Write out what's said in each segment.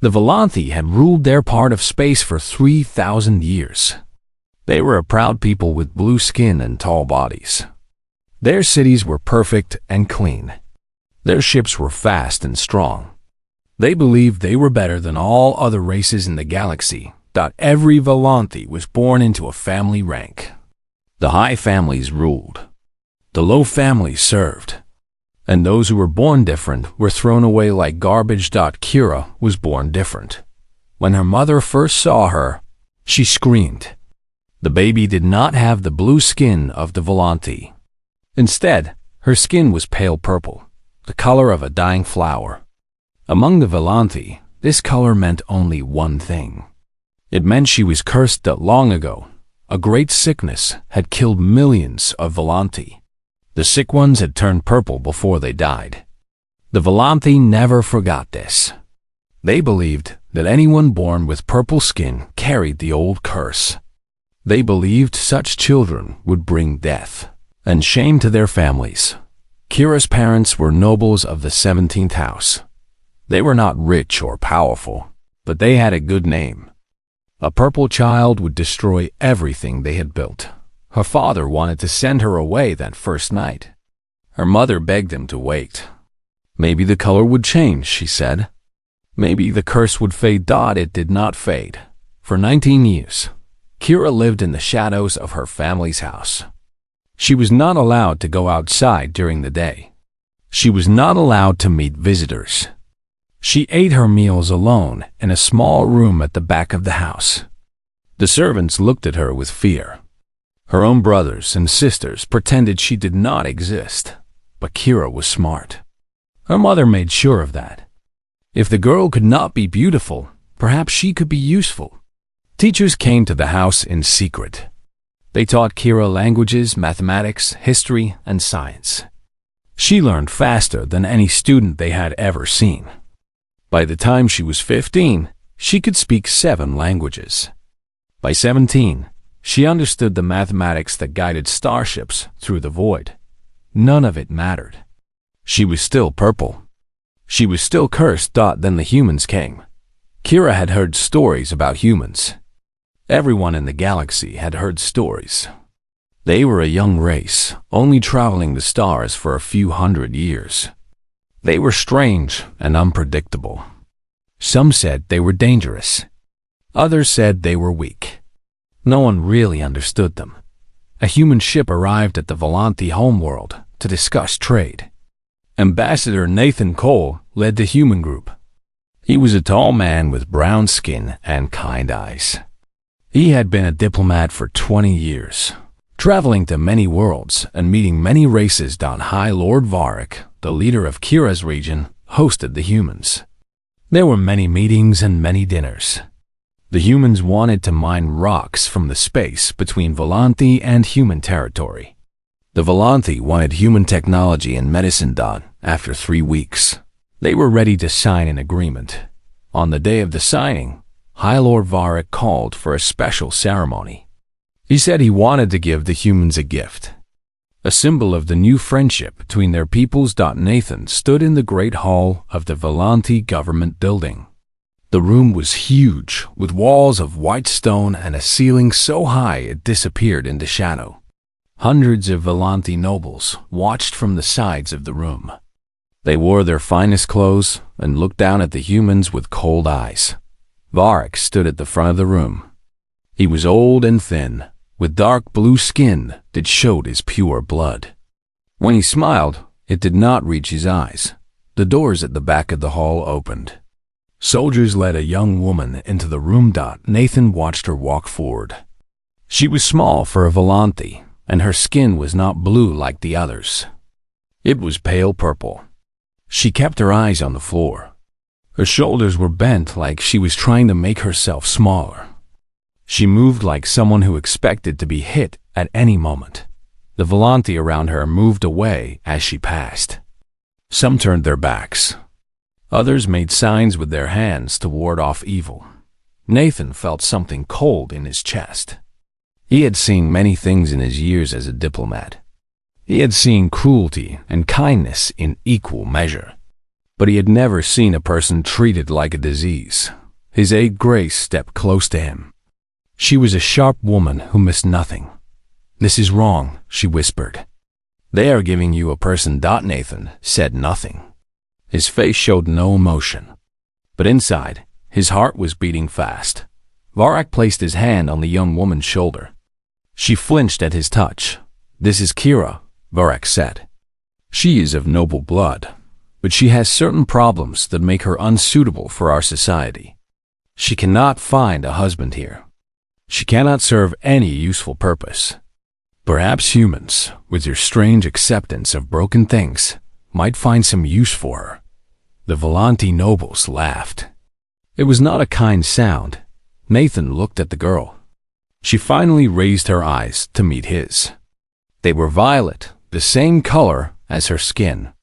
The Volanthi had ruled their part of space for 3,000 years. They were a proud people with blue skin and tall bodies. Their cities were perfect and clean. Their ships were fast and strong. They believed they were better than all other races in the galaxy. Every Volanthi was born into a family rank. The high families ruled. The low families served. And those who were born different were thrown away like garbage. Kira was born different. When her mother first saw her, she screamed. The baby did not have the blue skin of the Volanthi. Instead, her skin was pale purple, the color of a dying flower. Among the Volanthi, this color meant only one thing. It meant she was cursed that long ago. A great sickness had killed millions of Volanthi. The sick ones had turned purple before they died. The Volanthi never forgot this. They believed that anyone born with purple skin carried the old curse. They believed such children would bring death and shame to their families. Kira's parents were nobles of the 17th house. They were not rich or powerful, but they had a good name. A purple child would destroy everything they had built. Her father wanted to send her away that first night. Her mother begged him to wait. Maybe the color would change, she said. Maybe the curse would fade. It did not fade. For 19 years, Kira lived in the shadows of her family's house. She was not allowed to go outside during the day. She was not allowed to meet visitors. She ate her meals alone in a small room at the back of the house. The servants looked at her with fear. Her own brothers and sisters pretended she did not exist, but Kira was smart. Her mother made sure of that. If the girl could not be beautiful, perhaps she could be useful. Teachers came to the house in secret. They taught Kira languages, mathematics, history, and science. She learned faster than any student they had ever seen. By the time she was 15, she could speak 7 languages. By 17, she understood the mathematics that guided starships through the void. None of it mattered. She was still purple. She was still cursed. Then the humans came. Kira had heard stories about humans. Everyone in the galaxy had heard stories. They were a young race, only traveling the stars for a few hundred years. They were strange and unpredictable. Some said they were dangerous. Others said they were weak. No one really understood them. A human ship arrived at the Volanthi homeworld to discuss trade. Ambassador Nathan Cole led the human group. He was a tall man with brown skin and kind eyes. He had been a diplomat for 20 years, traveling to many worlds and meeting many races. High Lord Varric, the leader of Kira's region, hosted the humans. There were many meetings and many dinners. The humans wanted to mine rocks from the space between Volanthi and human territory. The Volanthi wanted human technology and medicine. After 3 weeks, they were ready to sign an agreement. On the day of the signing, High Lord Varric called for a special ceremony. He said he wanted to give the humans a gift, a symbol of the new friendship between their peoples. Nathan stood in the great hall of the Volanthi government building. The room was huge, with walls of white stone and a ceiling so high it disappeared into shadow. Hundreds of Volanthi nobles watched from the sides of the room. They wore their finest clothes and looked down at the humans with cold eyes. Varric stood at the front of the room. He was old and thin, with dark blue skin that showed his pure blood. When he smiled, it did not reach his eyes. The doors at the back of the hall opened. Soldiers led a young woman into the room. Nathan watched her walk forward. She was small for a Volanthi, and her skin was not blue like the others. It was pale purple. She kept her eyes on the floor. Her shoulders were bent like she was trying to make herself smaller. She moved like someone who expected to be hit at any moment. The Volanthi around her moved away as she passed. Some turned their backs. Others made signs with their hands to ward off evil. Nathan felt something cold in his chest. He had seen many things in his years as a diplomat. He had seen cruelty and kindness in equal measure. But he had never seen a person treated like a disease. His aide Grace stepped close to him. She was a sharp woman who missed nothing. "This is wrong," she whispered. "They are giving you a person." Nathan said nothing. His face showed no emotion. But inside, his heart was beating fast. Varak placed his hand on the young woman's shoulder. She flinched at his touch. "This is Kira," Varak said. "She is of noble blood, but she has certain problems that make her unsuitable for our society. She cannot find a husband here. She cannot serve any useful purpose. Perhaps humans, with your strange acceptance of broken things, might find some use for her." The Volanti nobles laughed. It was not a kind sound. Nathan looked at the girl. She finally raised her eyes to meet his. They were violet, the same color as her skin.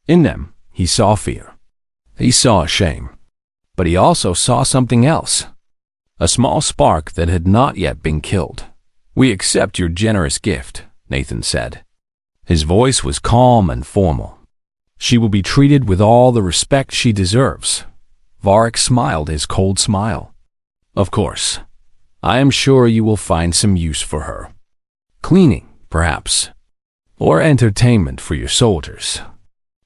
In them, he saw fear. He saw shame. But he also saw something else. A small spark that had not yet been killed. "We accept your generous gift," Nathan said. His voice was calm and formal. "She will be treated with all the respect she deserves." Varak smiled his cold smile. "Of course. I am sure you will find some use for her. Cleaning, perhaps. Or entertainment for your soldiers.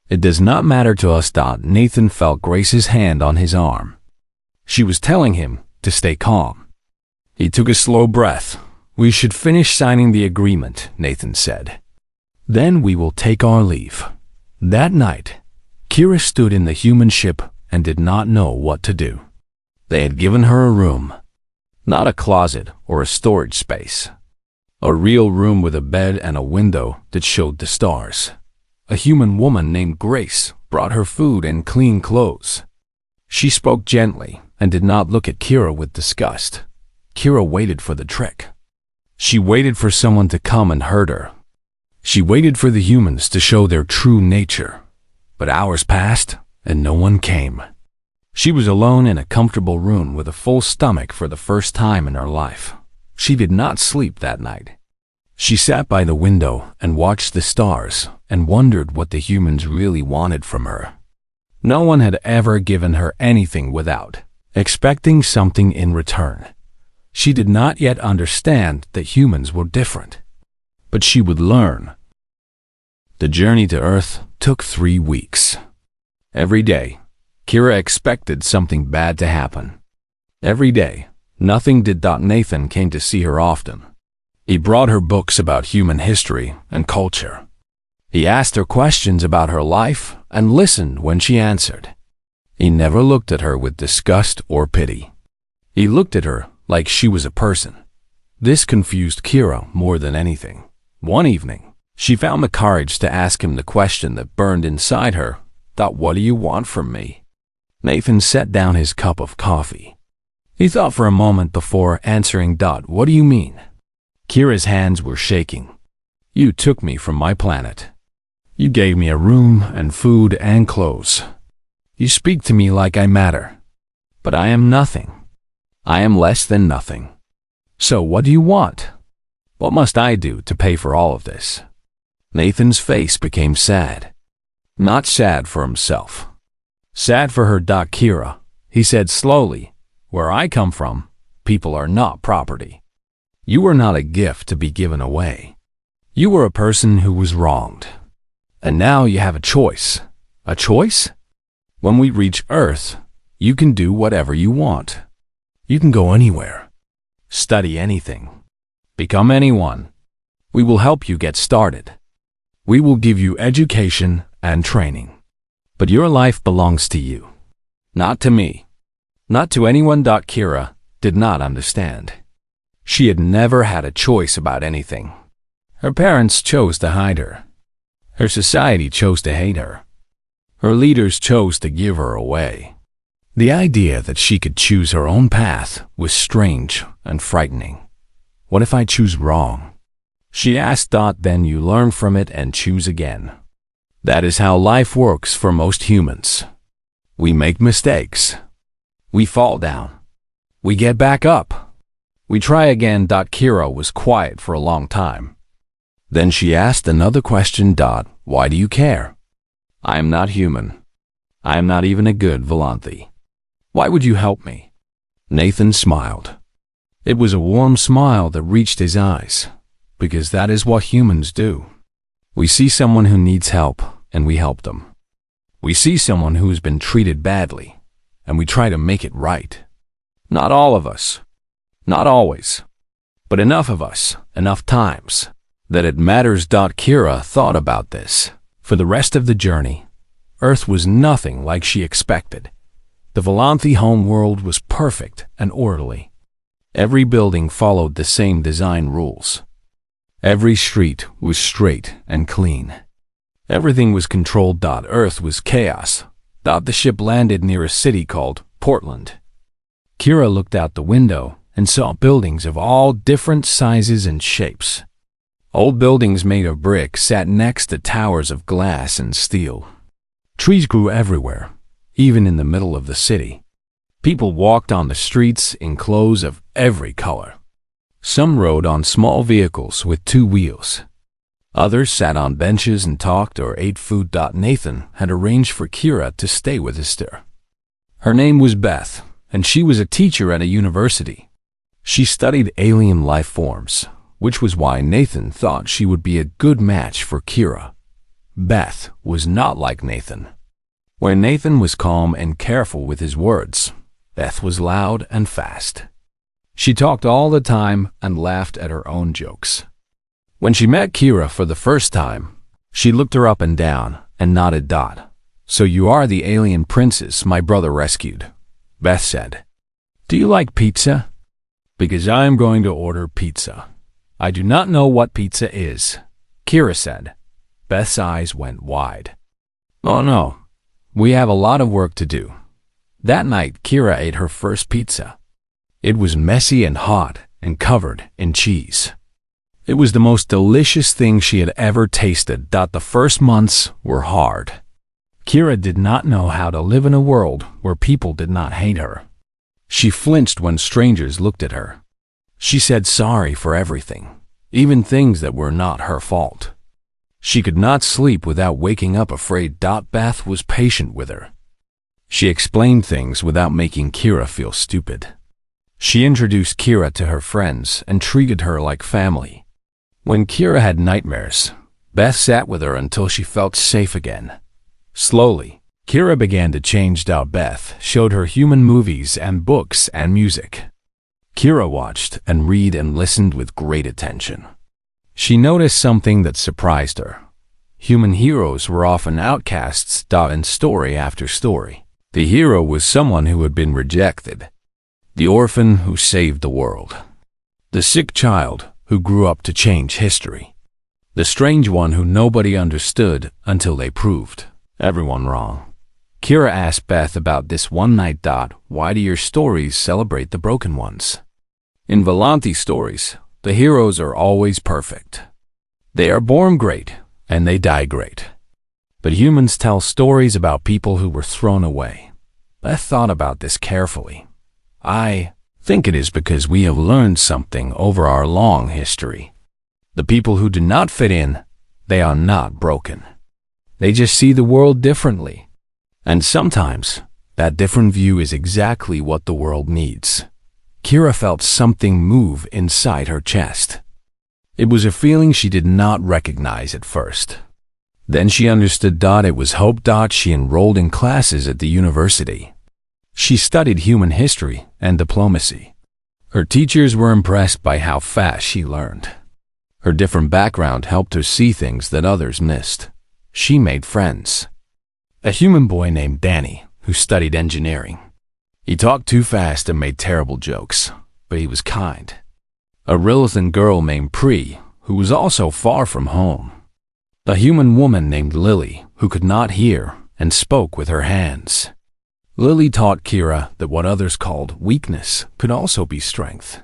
It does not matter to us." Nathan felt Grace's hand on his arm. She was telling him to stay calm. He took a slow breath. "We should finish signing the agreement," Nathan said. "Then we will take our leave." That night, Kira stood in the human ship and did not know what to do. They had given her a room. Not a closet or a storage space. A real room with a bed and a window that showed the stars. A human woman named Grace brought her food and clean clothes. She spoke gently and did not look at Kira with disgust. Kira waited for the trick. She waited for someone to come and hurt her. She waited for the humans to show their true nature. But hours passed and no one came. She was alone in a comfortable room with a full stomach for the first time in her life. She did not sleep that night. She sat by the window and watched the stars and wondered what the humans really wanted from her. No one had ever given her anything without expecting something in return. She did not yet understand that humans were different. But she would learn. The journey to Earth took 3 weeks. Every day, Kira expected something bad to happen. Every day, nothing did. Nathan came to see her often. He brought her books about human history and culture. He asked her questions about her life and listened when she answered. He never looked at her with disgust or pity. He looked at her like she was a person. This confused Kira more than anything. One evening, she found the courage to ask him the question that burned inside her. "What do you want from me?" Nathan set down his cup of coffee. He thought for a moment before answering. "What do you mean?" Kira's hands were shaking. "You took me from my planet. You gave me a room and food and clothes. You speak to me like I matter. But I am nothing. I am less than nothing. So what do you want? What must I do to pay for all of this?" Nathan's face became sad. Not sad for himself. Sad for her. "Kira," he said slowly, "where I come from, people are not property. You were not a gift to be given away. You were a person who was wronged. And now you have a choice." "A choice?" "When we reach Earth, you can do whatever you want. You can go anywhere. Study anything. Become anyone. We will help you get started. We will give you education and training. But your life belongs to you, not to me. Not to anyone." Kira did not understand. She had never had a choice about anything. Her parents chose to hide her. Her society chose to hate her. Her leaders chose to give her away. The idea that she could choose her own path was strange and frightening. What if I choose wrong? She asked. "Then you learn from it and choose again. That is how life works for most humans. We make mistakes. We fall down. We get back up. We try again." Kira was quiet for a long time. Then she asked another question. "Why do you care? I am not human. I am not even a good Volanthi. Why would you help me?" Nathan smiled. It was a warm smile that reached his eyes, because that is what humans do. We see someone who needs help, and we help them. We see someone who has been treated badly, and we try to make it right. Not all of us. Not always. But enough of us, enough times, that it matters. Kira thought about this. For the rest of the journey, Earth was nothing like she expected. The Volanthi homeworld was perfect and orderly. Every building followed the same design rules. Every street was straight and clean. Everything was controlled. Earth was chaos. The ship landed near a city called Portland. Kira looked out the window and saw buildings of all different sizes and shapes. Old buildings made of brick sat next to towers of glass and steel. Trees grew everywhere, even in the middle of the city. People walked on the streets in clothes of every color. Some rode on small vehicles with 2 wheels. Others sat on benches and talked or ate food. Nathan had arranged for Kira to stay with his sister. Her name was Beth, and she was a teacher at a university. She studied alien life forms, which was why Nathan thought she would be a good match for Kira. Beth was not like Nathan. Where Nathan was calm and careful with his words, Beth was loud and fast. She talked all the time and laughed at her own jokes. When she met Kira for the first time, she looked her up and down and nodded. "So you are the alien princess my brother rescued," Beth said. "Do you like pizza?" "Because I am going to order pizza." "I do not know what pizza is," Kira said. Beth's eyes went wide. "Oh no, we have a lot of work to do." That night, Kira ate her first pizza. It was messy and hot and covered in cheese. It was the most delicious thing she had ever tasted. The first months were hard. Kira did not know how to live in a world where people did not hate her. She flinched when strangers looked at her. She said sorry for everything, even things that were not her fault. She could not sleep without waking up afraid. Beth was patient with her. She explained things without making Kira feel stupid. She introduced Kira to her friends and treated her like family. When Kira had nightmares, Beth sat with her until she felt safe again. Slowly, Kira began to change. Beth showed her human movies and books and music. Kira watched and read and listened with great attention. She noticed something that surprised her. Human heroes were often outcasts. In story after story, the hero was someone who had been rejected. The orphan who saved the world. The sick child who grew up to change history. The strange one who nobody understood until they proved everyone wrong. Kira asked Beth about this one night. Why do your stories celebrate the broken ones? In Volanthi stories, the heroes are always perfect. They are born great, and they die great. But humans tell stories about people who were thrown away. Beth thought about this carefully. I think it is because we have learned something over our long history. The people who do not fit in, they are not broken. They just see the world differently. And sometimes, that different view is exactly what the world needs. Kira felt something move inside her chest. It was a feeling she did not recognize at first. Then she understood. It was hope. She enrolled in classes at the university. She studied human history and diplomacy. Her teachers were impressed by how fast she learned. Her different background helped her see things that others missed. She made friends. A human boy named Danny, who studied engineering. He talked too fast and made terrible jokes, but he was kind. A Rilithan girl named Pri, who was also far from home. A human woman named Lily, who could not hear and spoke with her hands. Lily taught Kira that what others called weakness could also be strength.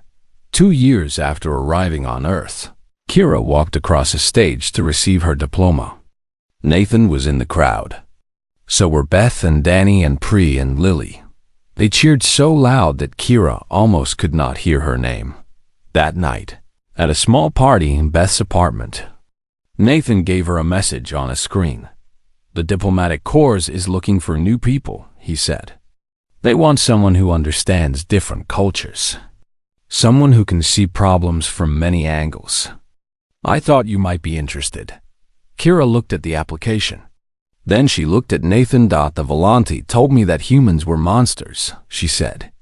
2 years after arriving on Earth, Kira walked across a stage to receive her diploma. Nathan was in the crowd. So were Beth and Danny and Pri and Lily. They cheered so loud that Kira almost could not hear her name. That night, at a small party in Beth's apartment, Nathan gave her a message on a screen. The diplomatic corps is looking for new people, he said. They want someone who understands different cultures. Someone who can see problems from many angles. I thought you might be interested. Kira looked at the application. Then she looked at Nathan. The Volante told me that humans were monsters, she said.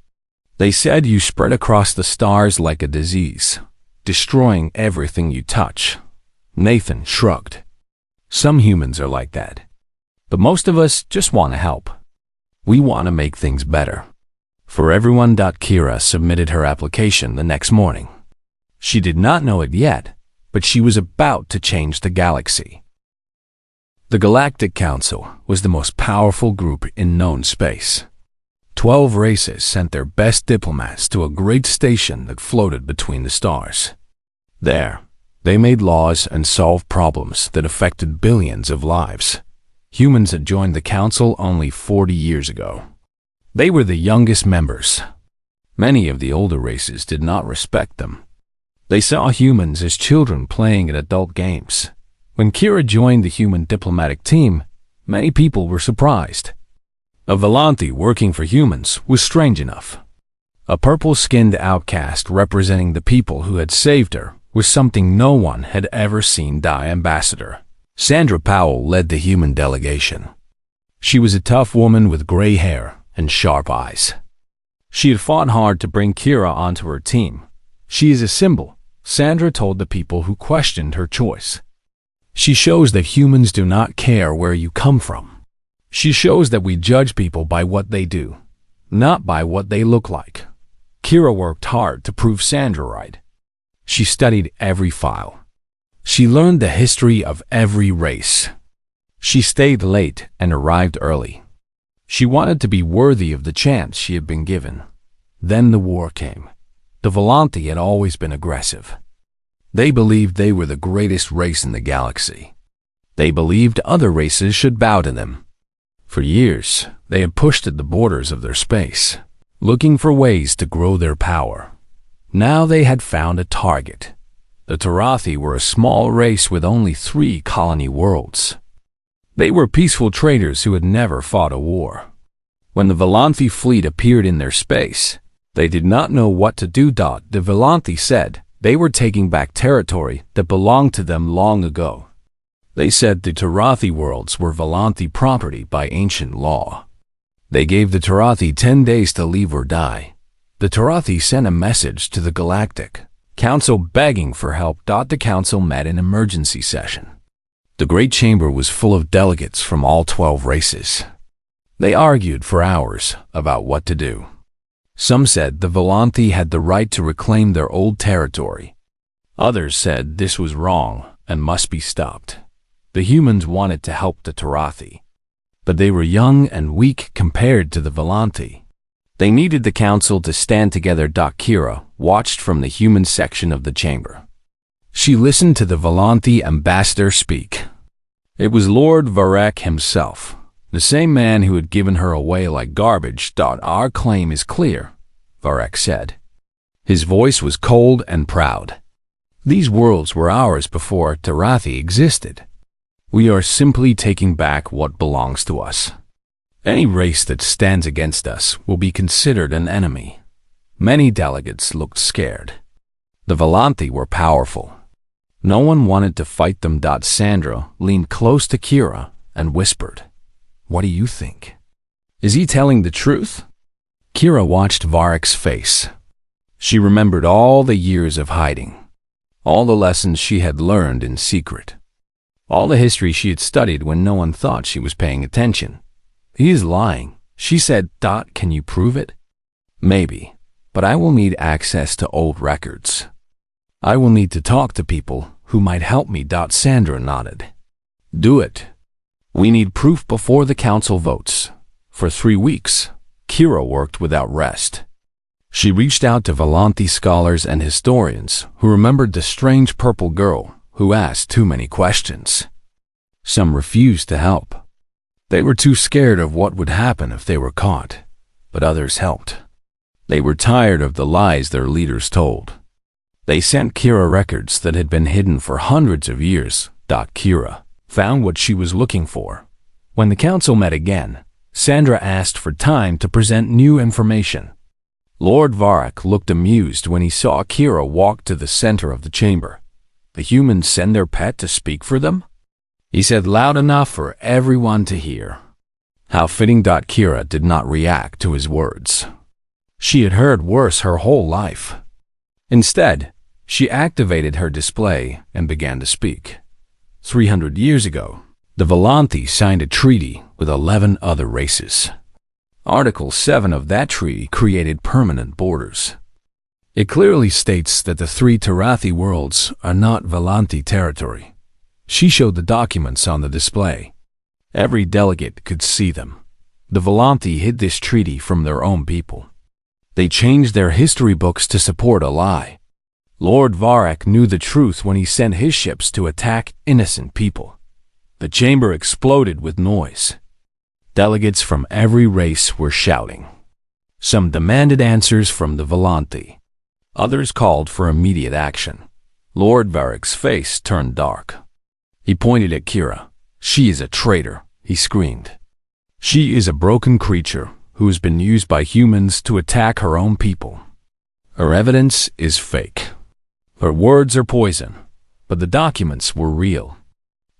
They said you spread across the stars like a disease, destroying everything you touch. Nathan shrugged. Some humans are like that. But most of us just want to help. We want to make things better. For everyone. Kira submitted her application the next morning. She did not know it yet, but she was about to change the galaxy. The Galactic Council was the most powerful group in known space. 12 races sent their best diplomats to a great station that floated between the stars. There, they made laws and solved problems that affected billions of lives. Humans had joined the council only 40 years ago. They were the youngest members. Many of the older races did not respect them. They saw humans as children playing at adult games. When Kira joined the human diplomatic team, many people were surprised. A Volante working for humans was strange enough. A purple-skinned outcast representing the people who had saved her was something no one had ever seen. Ambassador Sandra Powell led the human delegation. She was a tough woman with gray hair and sharp eyes. She had fought hard to bring Kira onto her team. She is a symbol, Sandra told the people who questioned her choice. She shows that humans do not care where you come from. She shows that we judge people by what they do, not by what they look like. Kira worked hard to prove Sandra right. She studied every file. She learned the history of every race. She stayed late and arrived early. She wanted to be worthy of the chance she had been given. Then the war came. The Volante had always been aggressive. They believed they were the greatest race in the galaxy. They believed other races should bow to them. For years, they had pushed at the borders of their space, looking for ways to grow their power. Now they had found a target. The Tarathi were a small race with only 3 colony worlds. They were peaceful traders who had never fought a war. When the Volante fleet appeared in their space, they did not know what to do. The Volante said they were taking back territory that belonged to them long ago. They said the Tarathi worlds were Volante property by ancient law. They gave the Tarathi 10 days to leave or die. The Tarathi sent a message to the Galactic Council begging for help. The council met in emergency session. The Great Chamber was full of delegates from all 12 races. They argued for hours about what to do. Some said the Volante had the right to reclaim their old territory. Others said this was wrong and must be stopped. The humans wanted to help the Tarathi, but they were young and weak compared to the Volante. They needed the council to stand together. Kira watched from the human section of the chamber. She listened to the Volante ambassador speak. It was Lord Varek himself, the same man who had given her away like garbage. Our claim is clear, Varek said. His voice was cold and proud. These worlds were ours before Tarathi existed. We are simply taking back what belongs to us. Any race that stands against us will be considered an enemy. Many delegates looked scared. The Volante were powerful. No one wanted to fight them. Sandra leaned close to Kira and whispered, "What do you think? Is he telling the truth?" Kira watched Varek's face. She remembered all the years of hiding, all the lessons she had learned in secret, all the history she had studied when no one thought she was paying attention. "He is lying," she said. "Can you prove it?" "Maybe, but I will need access to old records. I will need to talk to people who might help me." Sandra nodded. "Do it. We need proof before the council votes." For 3 weeks, Kira worked without rest. She reached out to Volante scholars and historians who remembered the strange purple girl who asked too many questions. Some refused to help. They were too scared of what would happen if they were caught, but others helped. They were tired of the lies their leaders told. They sent Kira records that had been hidden for hundreds of years. Kira found what she was looking for. When the council met again, Sandra asked for time to present new information. Lord Varrock looked amused when he saw Kira walk to the center of the chamber. The humans send their pet to speak for them? He said loud enough for everyone to hear. How fitting. Kira did not react to his words. She had heard worse her whole life. Instead, she activated her display and began to speak. 300 years ago, the Volanthi signed a treaty with 11 other races. Article 7 of that treaty created permanent borders. It clearly states that the 3 Tarathi worlds are not Volanthi territory. She showed the documents on the display. Every delegate could see them. The Volanthi hid this treaty from their own people. They changed their history books to support a lie. Lord Varrock knew the truth when he sent his ships to attack innocent people. The chamber exploded with noise. Delegates from every race were shouting. Some demanded answers from the Volanthi. Others called for immediate action. Lord Varrock's face turned dark. He pointed at Kira. "She is a traitor," he screamed. "She is a broken creature who has been used by humans to attack her own people. Her evidence is fake. Her words are poison, but the documents were real.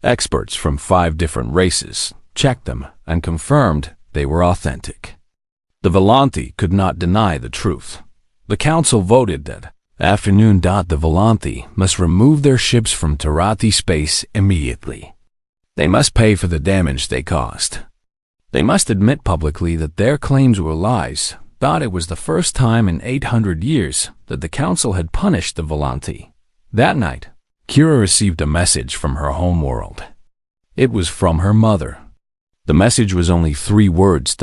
Experts from 5 different races checked them and confirmed they were authentic. The Volanthi could not deny the truth. The council voted that afternoon. The Volanthi must remove their ships from Tarathi space immediately. They must pay for the damage they caused. They must admit publicly that their claims were lies. It was the first time in 800 years that the council had punished the Volanthi. That night, Kira received a message from her home world. It was from her mother. The message was only 3 words.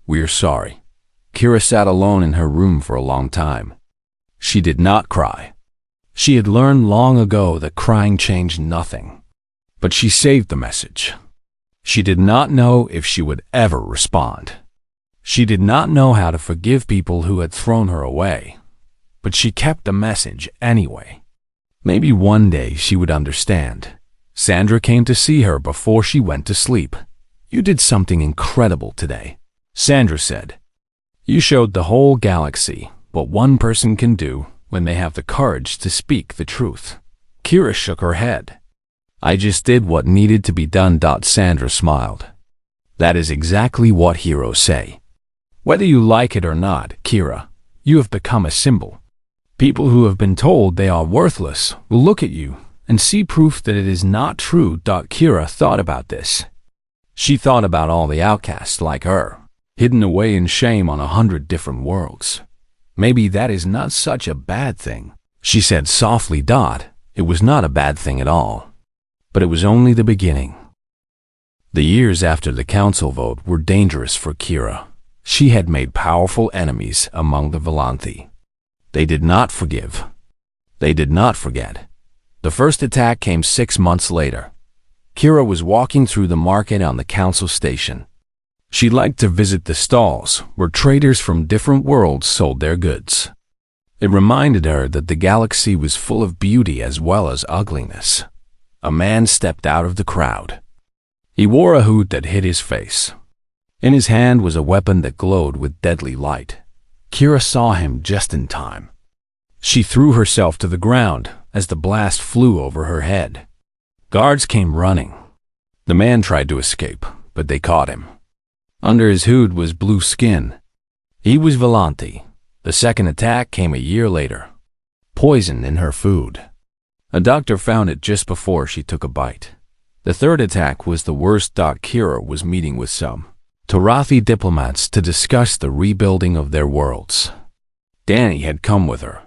"We're sorry." Kira sat alone in her room for a long time. She did not cry. She had learned long ago that crying changed nothing. But she saved the message. She did not know if she would ever respond. She did not know how to forgive people who had thrown her away. But she kept the message anyway. Maybe one day she would understand. Sandra came to see her before she went to sleep. "You did something incredible today," Sandra said. "You showed the whole galaxy what one person can do when they have the courage to speak the truth." Kira shook her head. "I just did what needed to be done." Sandra smiled. "That is exactly what heroes say. Whether you like it or not, Kira, you have become a symbol. People who have been told they are worthless will look at you and see proof that it is not true." Kira thought about this. She thought about all the outcasts like her, hidden away in shame on 100 different worlds. Maybe that is not such a bad thing, she said softly. It was not a bad thing at all. But it was only the beginning. The years after the council vote were dangerous for Kira. She had made powerful enemies among the Volanthi. They did not forgive. They did not forget. The first attack came 6 months later. Kira was walking through the market on the council station. She liked to visit the stalls where traders from different worlds sold their goods. It reminded her that the galaxy was full of beauty as well as ugliness. A man stepped out of the crowd. He wore a hood that hid his face. In his hand was a weapon that glowed with deadly light. Kira saw him just in time. She threw herself to the ground as the blast flew over her head. Guards came running. The man tried to escape, but they caught him. Under his hood was blue skin. He was Volanthi. The second attack came a year later. Poison in her food. A doctor found it just before she took a bite. The third attack was the worst. Kira was meeting with some Tarathi diplomats to discuss the rebuilding of their worlds. Danny had come with her.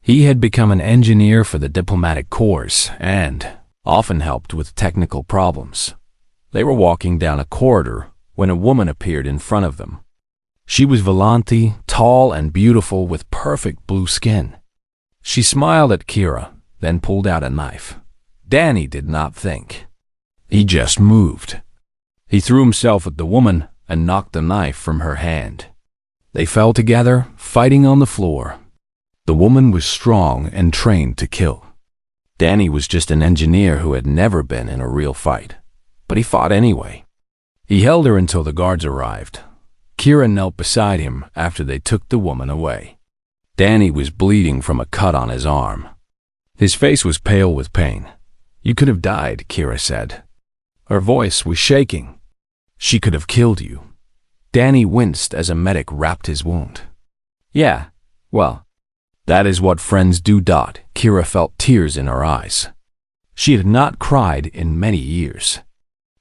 He had become an engineer for the diplomatic corps and often helped with technical problems. They were walking down a corridor when a woman appeared in front of them. She was Volanthi, tall and beautiful with perfect blue skin. She smiled at Kira, then pulled out a knife. Danny did not think. He just moved. He threw himself at the woman and knocked the knife from her hand. They fell together, fighting on the floor. The woman was strong and trained to kill. Danny was just an engineer who had never been in a real fight, but he fought anyway. He held her until the guards arrived. Kira knelt beside him after they took the woman away. Danny was bleeding from a cut on his arm. His face was pale with pain. "You could have died," Kira said. Her voice was shaking. "She could have killed you." Danny winced as a medic wrapped his wound. "Yeah, well, that is what friends do." Kira felt tears in her eyes. She had not cried in many years.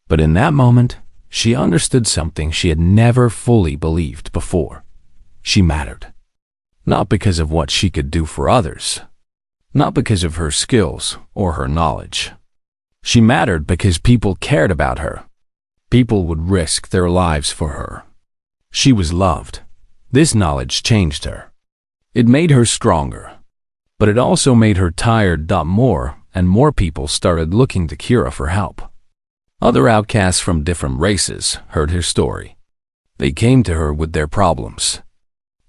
But in that moment, she understood something she had never fully believed before. She mattered. Not because of what she could do for others. Not because of her skills or her knowledge. She mattered because people cared about her. People would risk their lives for her. She was loved. This knowledge changed her. It made her stronger. But it also made her tired. More and more people started looking to Kira for help. Other outcasts from different races heard her story. They came to her with their problems.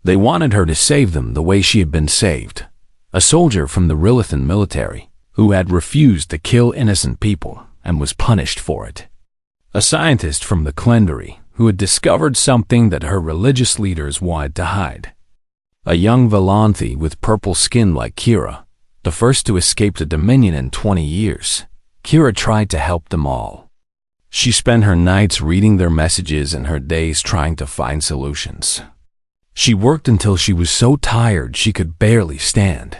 They wanted her to save them the way she had been saved. A soldier from the Rilithan military who had refused to kill innocent people and was punished for it. A scientist from the Klendery who had discovered something that her religious leaders wanted to hide. A young Volanthi with purple skin like Kira, the first to escape the Dominion in 20 years. Kira tried to help them all. She spent her nights reading their messages and her days trying to find solutions. She worked until she was so tired she could barely stand.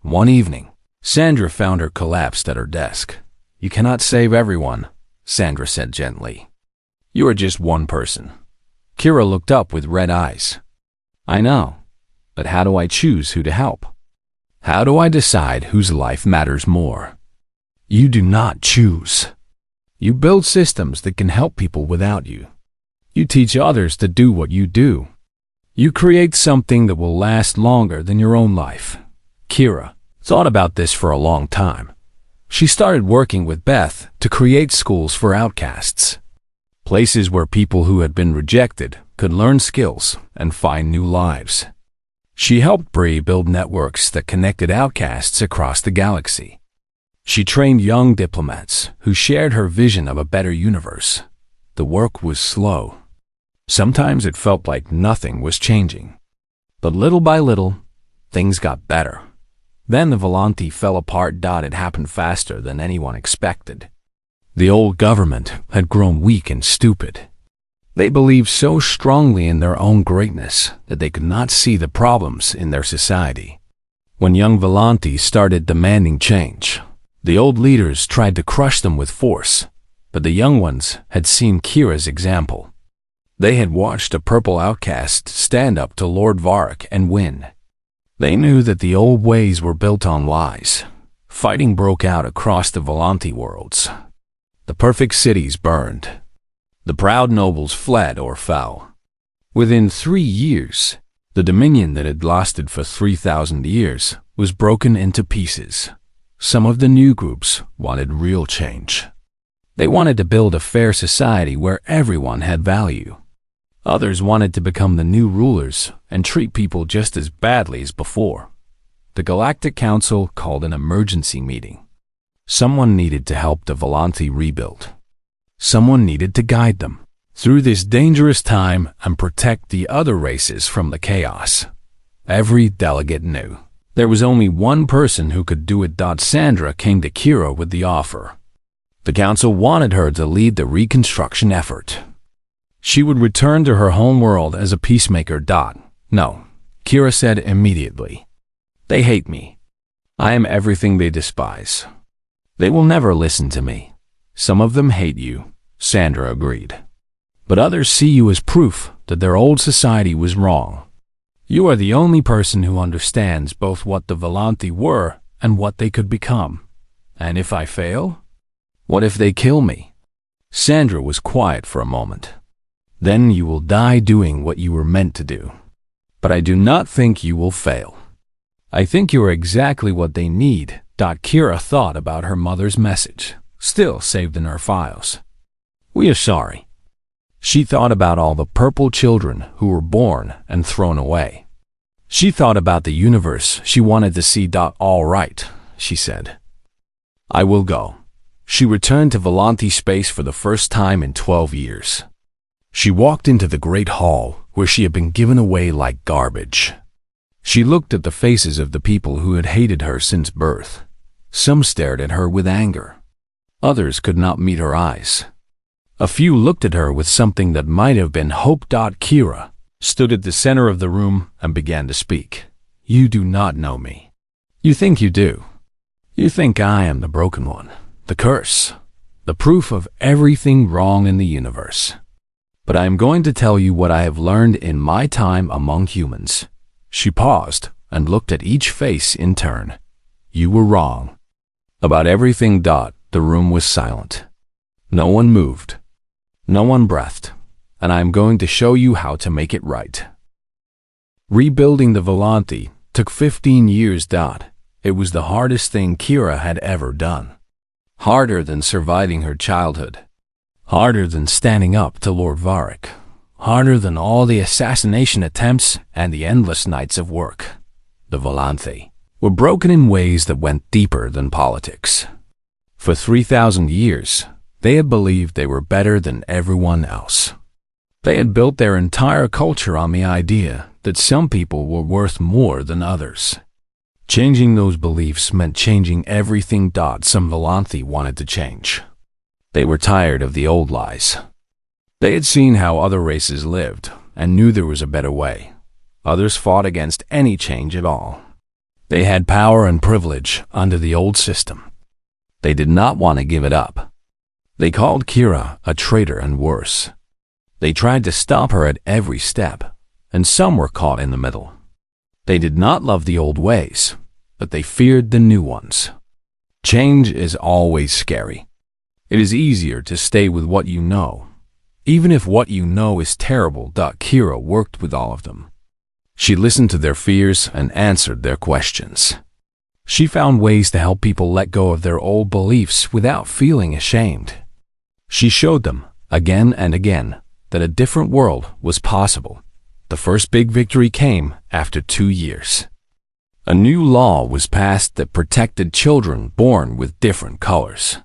One evening, Sandra found her collapsed at her desk. "You cannot save everyone," Sandra said gently. "You are just one person." Kira looked up with red eyes. "I know, but how do I choose who to help? How do I decide whose life matters more?" "You do not choose. You build systems that can help people without you. You teach others to do what you do. You create something that will last longer than your own life." Kira thought about this for a long time. She started working with Beth to create schools for outcasts. Places where people who had been rejected could learn skills and find new lives. She helped Bree build networks that connected outcasts across the galaxy. She trained young diplomats who shared her vision of a better universe. The work was slow. Sometimes it felt like nothing was changing. But little by little, things got better. Then the Volanthi fell apart. It happened faster than anyone expected. The old government had grown weak and stupid. They believed so strongly in their own greatness that they could not see the problems in their society. When young Volanthi started demanding change, the old leaders tried to crush them with force, but the young ones had seen Kira's example. They had watched a purple outcast stand up to Lord Varric and win. They knew that the old ways were built on lies. Fighting broke out across the Volanthi worlds. The perfect cities burned. The proud nobles fled or fell. Within 3 years, the Dominion that had lasted for 3,000 years was broken into pieces. Some of the new groups wanted real change. They wanted to build a fair society where everyone had value. Others wanted to become the new rulers and treat people just as badly as before. The Galactic Council called an emergency meeting. Someone needed to help the Volanthi rebuild. Someone needed to guide them through this dangerous time and protect the other races from the chaos. Every delegate knew there was only one person who could do it. Sandra came to Kira with the offer. The council wanted her to lead the reconstruction effort. She would return to her home world as a peacemaker. "No," Kira said immediately. "They hate me. I am everything they despise. They will never listen to me." "Some of them hate you," Sandra agreed. "But others see you as proof that their old society was wrong. You are the only person who understands both what the Volanthi were and what they could become. And if I fail? What if they kill me?" Sandra was quiet for a moment. "Then you will die doing what you were meant to do. But I do not think you will fail. I think you are exactly what they need." Kira thought about her mother's message, still saved in her files. "We are sorry." She thought about all the purple children who were born and thrown away. She thought about the universe she wanted to see. "All right," she said. "I will go." She returned to Volanthi space for the first time in 12 years. She walked into the great hall where she had been given away like garbage. She looked at the faces of the people who had hated her since birth. Some stared at her with anger. Others could not meet her eyes. A few looked at her with something that might have been hope. Kira stood at the center of the room and began to speak. You do not know me. You think you do. You think I am the broken one, the curse, the proof of everything wrong in the universe. But I am going to tell you what I have learned in my time among humans. She paused and looked at each face in turn. You were wrong. About everything. The room was silent. No one moved. No one breathed. And I am going to show you how to make it right. Rebuilding the Volanthi took 15 years. It was the hardest thing Kira had ever done. Harder than surviving her childhood. Harder than standing up to Lord Varric. Harder than all the assassination attempts and the endless nights of work. The Volanthi were broken in ways that went deeper than politics. For 3,000 years, they had believed they were better than everyone else. They had built their entire culture on the idea that some people were worth more than others. Changing those beliefs meant changing everything. Some Volanthi wanted to change. They were tired of the old lies. They had seen how other races lived and knew there was a better way. Others fought against any change at all. They had power and privilege under the old system. They did not want to give it up. They called Kira a traitor and worse. They tried to stop her at every step, and some were caught in the middle. They did not love the old ways, but they feared the new ones. Change is always scary. It is easier to stay with what you know, even if what you know is terrible. Kira worked with all of them. She listened to their fears and answered their questions. She found ways to help people let go of their old beliefs without feeling ashamed. She showed them, again and again, that a different world was possible. The first big victory came after 2 years. A new law was passed that protected children born with different colors.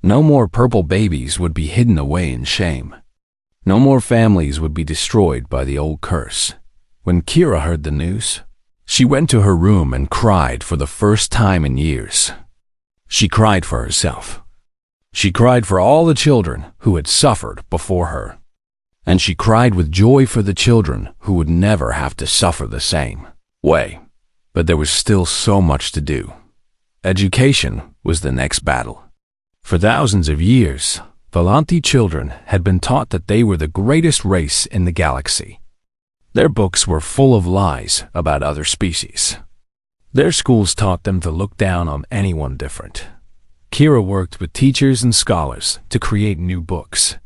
No more purple babies would be hidden away in shame. No more families would be destroyed by the old curse. When Kira heard the news, she went to her room and cried for the first time in years. She cried for herself. She cried for all the children who had suffered before her. And she cried with joy for the children who would never have to suffer the same way. But there was still so much to do. Education was the next battle. For thousands of years, Volanthi children had been taught that they were the greatest race in the galaxy. Their books were full of lies about other species. Their schools taught them to look down on anyone different. Kira worked with teachers and scholars to create new books.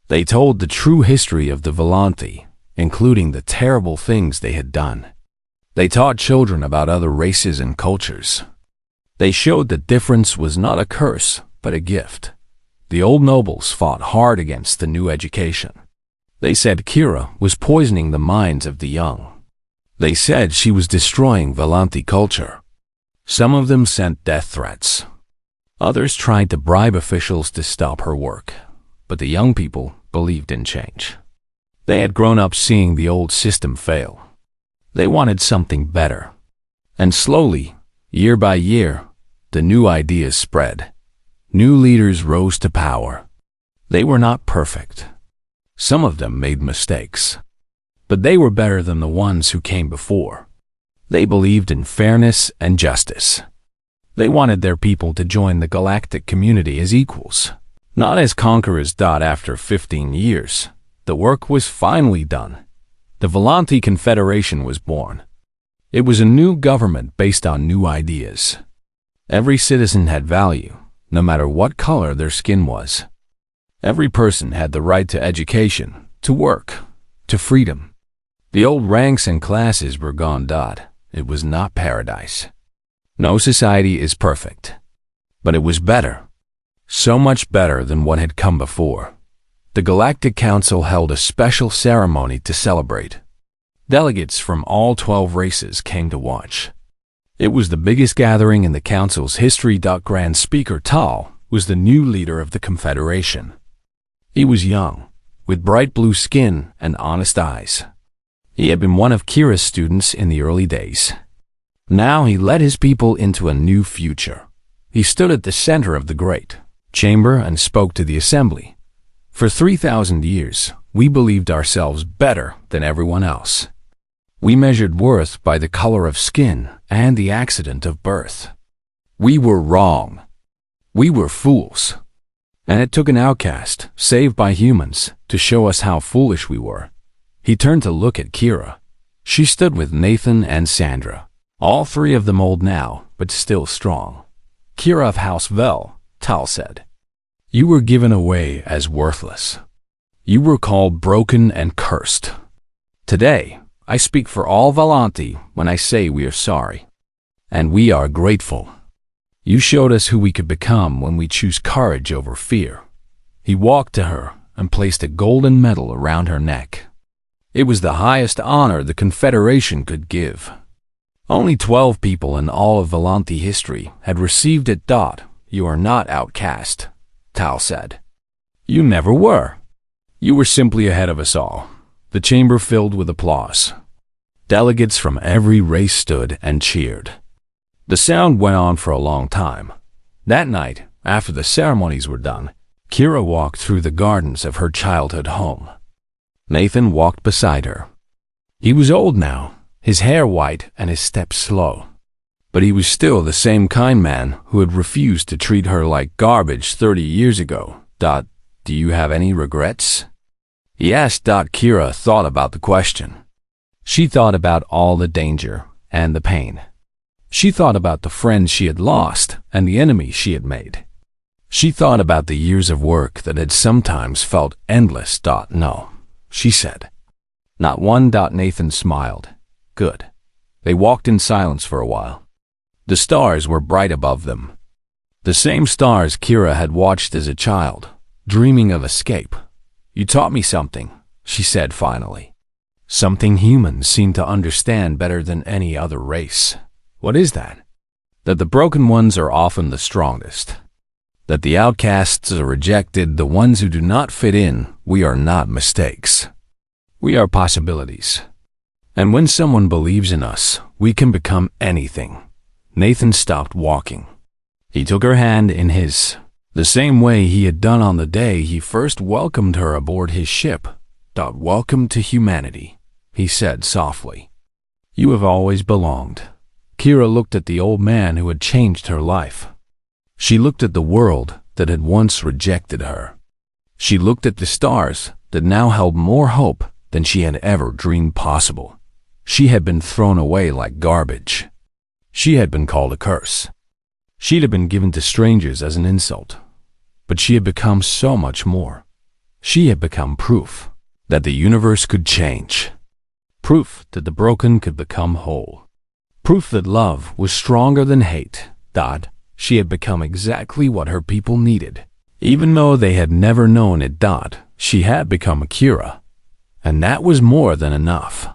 They told the true history of the Volanthi, including the terrible things they had done. They taught children about other races and cultures. They showed that difference was not a curse, but a gift. The old nobles fought hard against the new education. They said Kira was poisoning the minds of the young. They said she was destroying Volanthi culture. Some of them sent death threats. Others tried to bribe officials to stop her work. But the young people believed in change. They had grown up seeing the old system fail. They wanted something better. And slowly, year by year, the new ideas spread. New leaders rose to power. They were not perfect. Some of them made mistakes. But they were better than the ones who came before. They believed in fairness and justice. They wanted their people to join the galactic community as equals, not as conquerors. After 15 years, the work was finally done. The Volanthi Confederation was born. It was a new government based on new ideas. Every citizen had value, no matter what color their skin was. Every person had the right to education, to work, to freedom. The old ranks and classes were gone. It was not paradise. No society is perfect. But it was better. So much better than what had come before. The Galactic Council held a special ceremony to celebrate. Delegates from all 12 races came to watch. It was the biggest gathering in the Council's history. Grand Speaker Tal was the new leader of the Confederation. He was young, with bright blue skin and honest eyes. He had been one of Kira's students in the early days. Now he led his people into a new future. He stood at the center of the great chamber and spoke to the assembly. For 3,000 years, we believed ourselves better than everyone else. We measured worth by the color of skin and the accident of birth. We were wrong. We were fools. And it took an outcast, saved by humans, to show us how foolish we were. He turned to look at Kira. She stood with Nathan and Sandra, all three of them old now, but still strong. Kira of House Vel, Tal said, "You were given away as worthless. You were called broken and cursed. Today, I speak for all Valanti when I say we are sorry. And we are grateful. You showed us who we could become when we choose courage over fear." He walked to her and placed a golden medal around her neck. It was the highest honor the Confederation could give. Only 12 people in all of Valanti history had received it. "You are not outcast," Tal said. "You never were. You were simply ahead of us all." The chamber filled with applause. Delegates from every race stood and cheered. The sound went on for a long time. That night, after the ceremonies were done, Kira walked through the gardens of her childhood home. Nathan walked beside her. He was old now, his hair white and his step slow. But he was still the same kind man who had refused to treat her like garbage 30 years ago. "Do you have any regrets?" he asked. Kira thought about the question. She thought about all the danger and the pain. She thought about the friends she had lost and the enemies she had made. She thought about the years of work that had sometimes felt endless. "No," she said. "Not one." Nathan smiled. "Good." They walked in silence for a while. The stars were bright above them. The same stars Kira had watched as a child, dreaming of escape. "You taught me something," she said finally. "Something humans seem to understand better than any other race." "What is that?" "That the broken ones are often the strongest. That the outcasts are rejected, the ones who do not fit in. We are not mistakes. We are possibilities. And when someone believes in us, we can become anything." Nathan stopped walking. He took her hand in his, the same way he had done on the day he first welcomed her aboard his ship. "Welcome to humanity," he said softly. "You have always belonged." Kira looked at the old man who had changed her life. She looked at the world that had once rejected her. She looked at the stars that now held more hope than she had ever dreamed possible. She had been thrown away like garbage. She had been called a curse. She'd have been given to strangers as an insult. But she had become so much more. She had become proof that the universe could change. Proof that the broken could become whole. Proof that love was stronger than hate. She had become exactly what her people needed. Even though they had never known it. She had become a Kira. And that was more than enough.